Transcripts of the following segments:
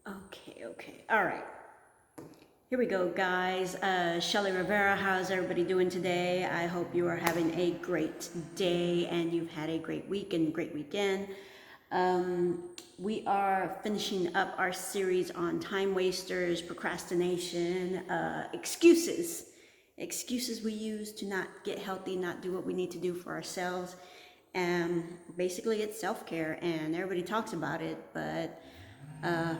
Okay. All right. Here we go, guys. Shelly Rivera, how's everybody doing today? I hope you are having a great day and you've had a great week and great weekend. We are finishing up our series on time wasters, procrastination, excuses. Excuses we use to not get healthy, not do what we need to do for ourselves. And basically, it's self care, and everybody talks about it, but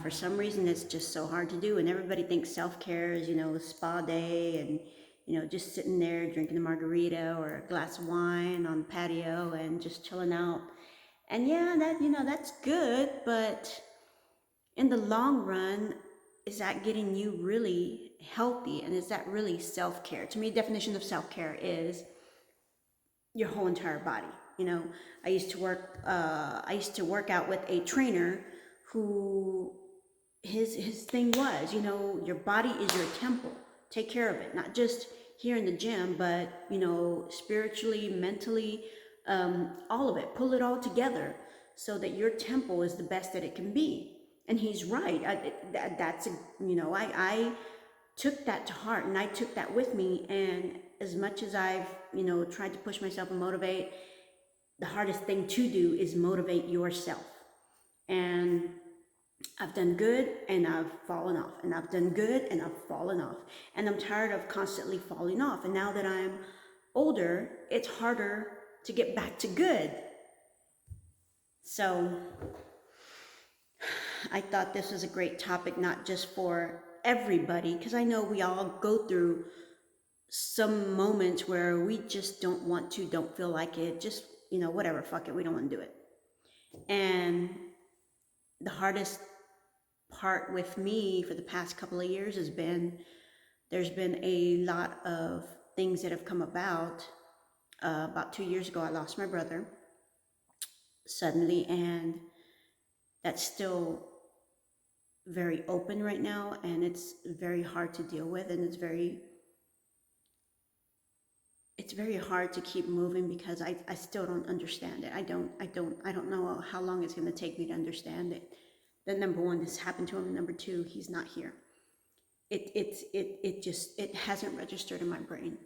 for some reason, it's just so hard to do. And everybody thinks self care is, a spa day and, just sitting there drinking a margarita or a glass of wine on the patio and just chilling out. And yeah, that's good. But in the long run, is that getting you really healthy? And is that really self care? To me, definition of self care is your whole entire body. I used to work out with a trainer who his thing was, your body is your temple. Take care of it, not just here in the gym, but spiritually, mentally, all of it. Pull it all together so that your temple is the best that it can be. And he's right. I took that to heart and I took that with me. And as much as I've, tried to push myself and motivate, the hardest thing to do is motivate yourself. And I've done good and I've fallen off, and I've done good and I've fallen off. And I'm tired of constantly falling off. And now that I'm older, it's harder to get back to good. So I thought this was a great topic, not just for everybody, because I know we all go through some moments where we just don't want to, don't feel like it, just, whatever, fuck it, we don't want to do it. And the hardest part with me for the past couple of years has been there's been a lot of things that have come about. About 2 years ago, I lost my brother suddenly, and that's still very open right now, and it's very hard to deal with, and it's very hard to keep moving because I still don't understand it. I don't know how long it's going to take me to understand it. That number one, this happened to him, and number two, he's not here. It hasn't registered in my brain.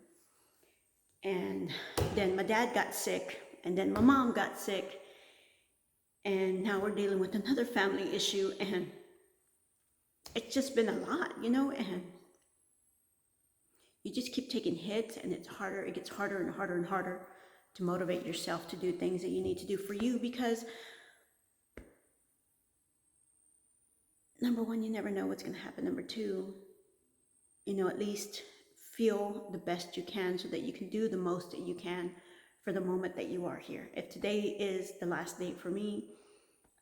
And then my dad got sick, and then my mom got sick, and now we're dealing with another family issue, and it's just been a lot, and you just keep taking hits, and it gets harder and harder and harder to motivate yourself to do things that you need to do for you, because number one, you never know what's going to happen. Number two, at least feel the best you can so that you can do the most that you can for the moment that you are here. If today is the last day for me,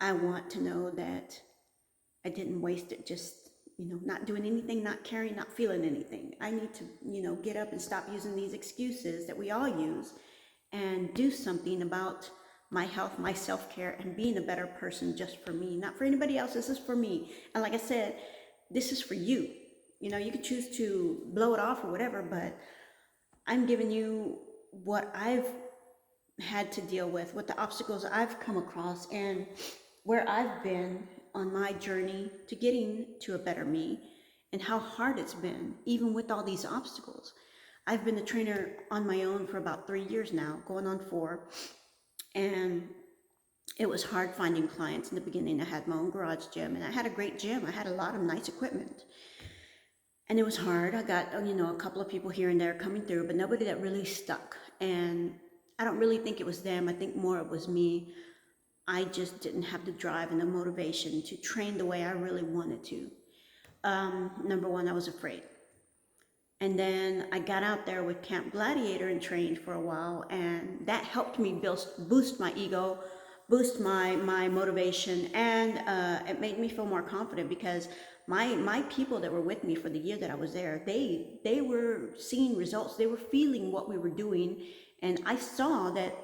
I want to know that I didn't waste it just, not doing anything, not caring, not feeling anything. I need to, get up and stop using these excuses that we all use and do something about my health, my self-care, and being a better person just for me, not for anybody else. This is for me. And like I said, this is for you. You can choose to blow it off or whatever, but I'm giving you what I've had to deal with, what the obstacles I've come across, and where I've been on my journey to getting to a better me, and how hard it's been, even with all these obstacles. I've been a trainer on my own for about 3 years now, going on 4, and it was hard finding clients in the beginning. I had my own garage gym, and I had a great gym. I had a lot of nice equipment. And it was hard. I got, a couple of people here and there coming through, but nobody that really stuck. And I don't really think it was them. I think more it was me. I just didn't have the drive and the motivation to train the way I really wanted to. Number one, I was afraid. And then I got out there with Camp Gladiator and trained for a while, and that helped me boost my ego, boost my motivation, and it made me feel more confident, because my people that were with me for the year that I was there, they were seeing results. They were feeling what we were doing, and I saw that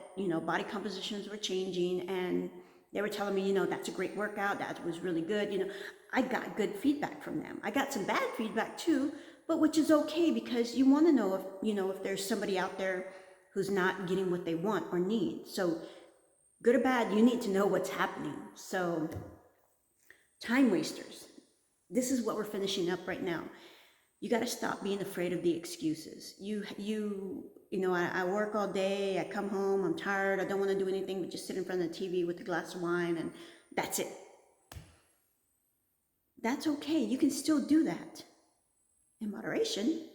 body compositions were changing, and they were telling me, that's a great workout, that was really good. I got good feedback from them. I got some bad feedback too, but which is okay, because you want to know if if there's somebody out there who's not getting what they want or need. So good or bad, you need to know what's happening. So time wasters. This is what we're finishing up right now. You got to stop being afraid of the excuses. I work all day, I come home, I'm tired, I don't want to do anything but just sit in front of the TV with a glass of wine, and that's it. That's okay. You can still do that in moderation.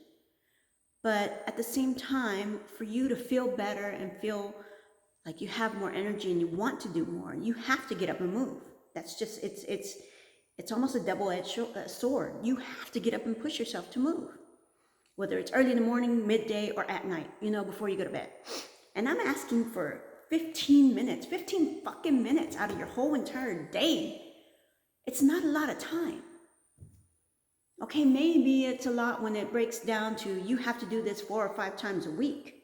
But at the same time, for you to feel better and feel like you have more energy and you want to do more, you have to get up and move. That's just, it's almost a double-edged sword. You have to get up and push yourself to move, whether it's early in the morning, midday, or at night, before you go to bed. And I'm asking for 15 minutes, 15 fucking minutes out of your whole entire day. It's not a lot of time. Okay, maybe it's a lot when it breaks down to you have to do this 4 or 5 times a week.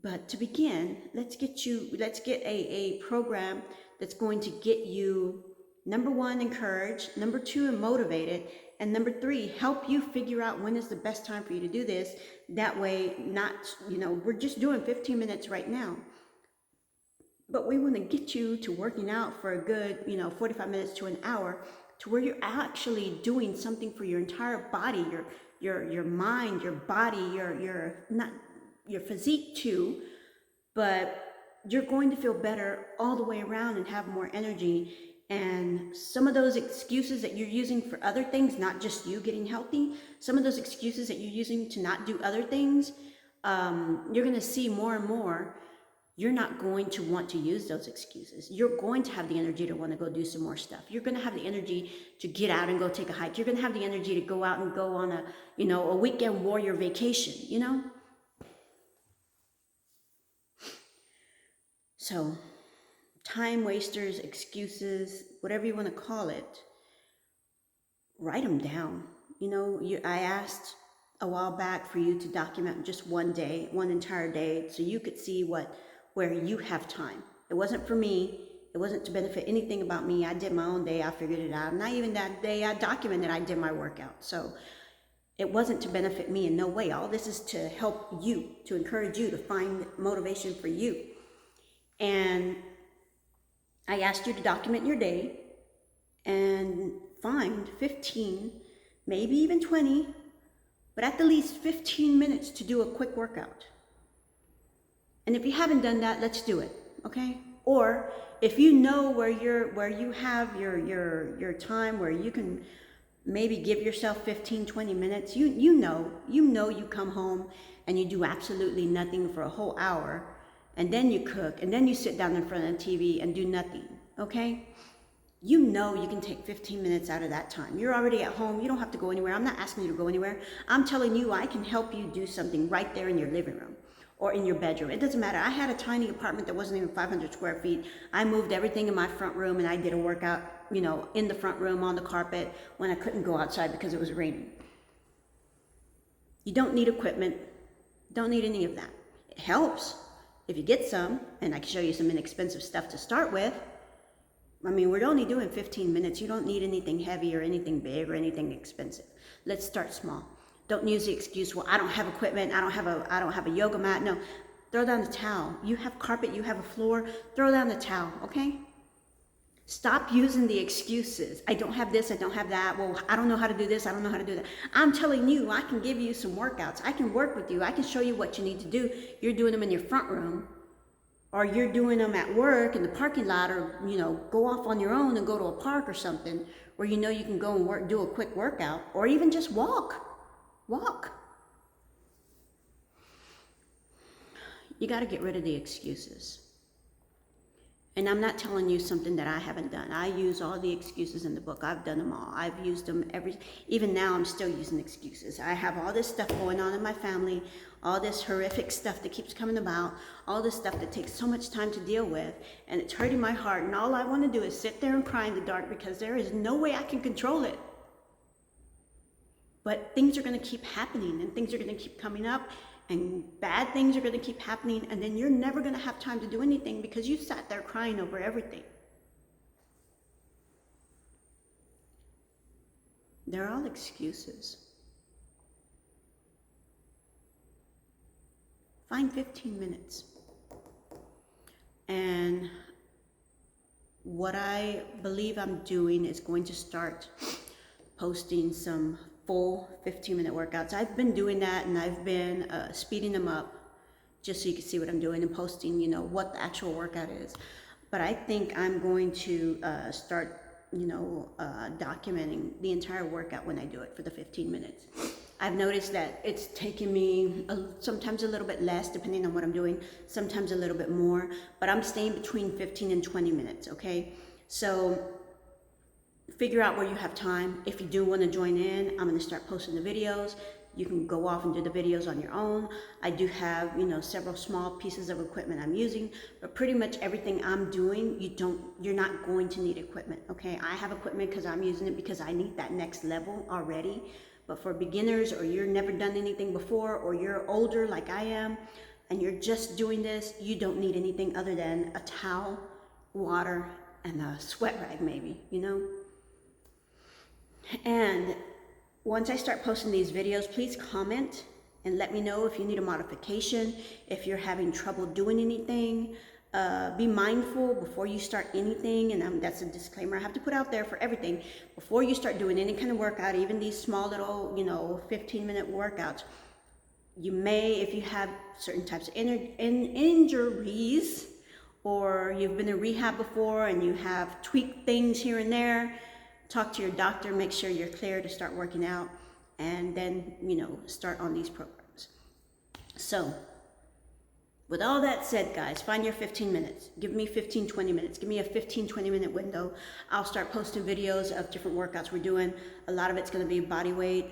But to begin, let's get a program that's going to get you, number 1, encouraged, number 2, motivated, and number 3, help you figure out when is the best time for you to do this. That way, we're just doing 15 minutes right now. But we want to get you to working out for a good, 45 minutes to an hour, to where you're actually doing something for your entire body, your mind, your body, your physique too, but you're going to feel better all the way around and have more energy. And some of those excuses that you're using for other things, not just you getting healthy, some of those excuses that you're using to not do other things, you're going to see more and more. You're not going to want to use those excuses. You're going to have the energy to want to go do some more stuff. You're going to have the energy to get out and go take a hike. You're going to have the energy to go out and go on a weekend warrior vacation, So time wasters, excuses, whatever you want to call it, write them down. I asked a while back for you to document just one day, one entire day, so you could see where you have time. It wasn't for me. It wasn't to benefit anything about me. I did my own day. I figured it out. Not even that day I documented I did my workout. So it wasn't to benefit me in no way. All this is to help you, to encourage you, to find motivation for you. And I asked you to document your day and find 15, maybe even 20, but at the least 15 minutes to do a quick workout. And if you haven't done that, let's do it, okay? Or if you know where you have your time where you can maybe give yourself 15, 20 minutes, you know you come home and you do absolutely nothing for a whole hour, and then you cook, and then you sit down in front of the TV and do nothing, okay? You can take 15 minutes out of that time. You're already at home. You don't have to go anywhere. I'm not asking you to go anywhere. I'm telling you I can help you do something right there in your living room or in your bedroom. It doesn't matter. I had a tiny apartment that wasn't even 500 square feet. I moved everything in my front room, and I did a workout, in the front room on the carpet when I couldn't go outside because it was raining. You don't need equipment. Don't need any of that. It helps if you get some, and I can show you some inexpensive stuff to start with. We're only doing 15 minutes. You don't need anything heavy or anything big or anything expensive. Let's start small. Don't use the excuse, well, I don't have equipment, I don't have a yoga mat. No, throw down the towel. You have carpet, you have a floor, throw down the towel, okay? Stop using the excuses. I don't have this, I don't have that. Well, I don't know how to do this, I don't know how to do that. I'm telling you, I can give you some workouts. I can work with you. I can show you what you need to do. You're doing them in your front room, or you're doing them at work in the parking lot, or go off on your own and go to a park or something where you can go and do a quick workout, or even just walk. You got to get rid of the excuses. And I'm not telling you something that I haven't done. I use all the excuses in the book. I've done them all. I've used them even now I'm still using excuses. I have all this stuff going on in my family, all this horrific stuff that keeps coming about, all this stuff that takes so much time to deal with, and it's hurting my heart, and all I want to do is sit there and cry in the dark because there is no way I can control it. But things are going to keep happening, and things are going to keep coming up, and bad things are going to keep happening, and then you're never going to have time to do anything because you sat there crying over everything. They're all excuses. Find 15 minutes. And what I believe I'm doing is going to start posting some full 15-minute workouts. I've been doing that, and I've been speeding them up just so you can see what I'm doing, and posting, you know, what the actual workout is. But I think I'm going to start, you know, documenting the entire workout when I do it for the 15 minutes. I've noticed that it's taking me sometimes a little bit less depending on what I'm doing, sometimes a little bit more, but I'm staying between 15 and 20 minutes, okay? So figure out where you have time. If you do want to join in, I'm going to start posting the videos. You can go off and do the videos on your own. I do have, you know, several small pieces of equipment I'm using, but pretty much everything I'm doing, you're not going to need equipment, okay? I have equipment because I'm using it because I need that next level already. But for beginners, or you're never done anything before, or you're older like I am, and you're just doing this, you don't need anything other than a towel, water, and a sweat rag maybe, you know? And once I start posting these videos, please comment and let me know if you need a modification, if you're having trouble doing anything. Be mindful before you start anything, and that's a disclaimer I have to put out there for everything. Before you start doing any kind of workout, even these small little, you know, 15-minute workouts, you may, if you have certain types of injuries, or you've been in rehab before and you have tweaked things here and there, talk to your doctor, make sure you're clear to start working out, and then, you know, start on these programs. So with all that said, guys, find your 15 minutes. Give me 15, 20 minutes. Give me a 15, 20-minute window. I'll start posting videos of different workouts we're doing. A lot of it's going to be body weight.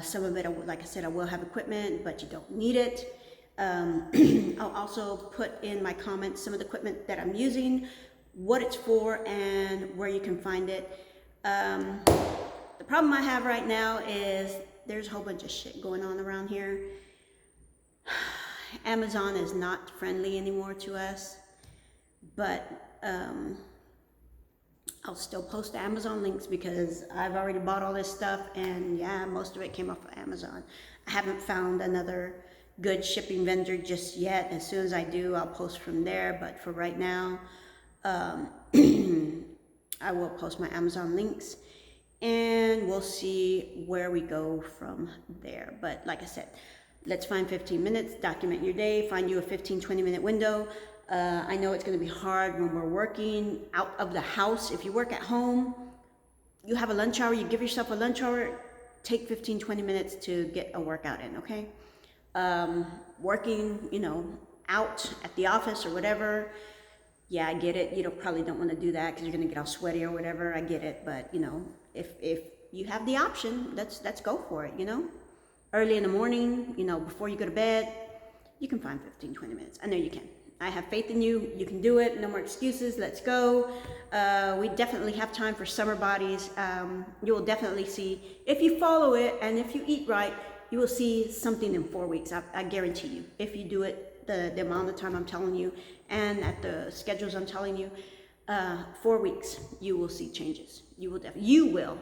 Some of it, like I said, I will have equipment, but you don't need it. I'll also put in my comments some of the equipment that I'm using, what it's for, and where you can find it. The problem I have right now is there's a whole bunch of shit going on around here. Amazon is not friendly anymore to us, but I'll still post Amazon links because I've already bought all this stuff, and yeah, most of it came off of Amazon. I haven't found another good shipping vendor just yet. As soon as I do, I'll post from there, but for right now, I will post my Amazon links, and we'll see where we go from there. But like I said, let's find 15 minutes, document your day, find you a 15, 20-minute window. I know it's going to be hard when we're working out of the house. If you work at home, you have a lunch hour, you give yourself a lunch hour, take 15, 20 minutes to get a workout in, okay? Working, you know, out at the office or whatever, yeah, I get it. You probably don't want to do that because you're going to get all sweaty or whatever. I get it. But, you know, if you have the option, let's go for it, you know? Early in the morning, you know, before you go to bed, you can find 15, 20 minutes. I know you can. I have faith in you. You can do it. No more excuses. Let's go. We definitely have time for summer bodies. You will definitely see, if you follow it and if you eat right, you will see something in 4 weeks. I guarantee you. If you do it the amount of time I'm telling you and at the schedules I'm telling you, 4 weeks, you will see changes. You will.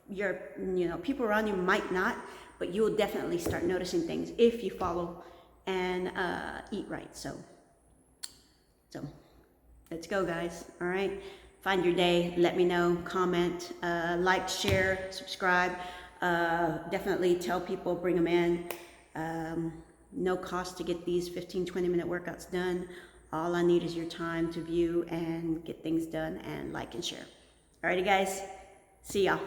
You know, people around you might not, but you will definitely start noticing things if you follow and eat right. So let's go, guys. All right. Find your day. Let me know. Comment, like, share, subscribe. Definitely tell people, bring them in. No cost to get these 15, 20-minute workouts done. All I need is your time to view and get things done, and like and share. Alrighty, guys. See y'all.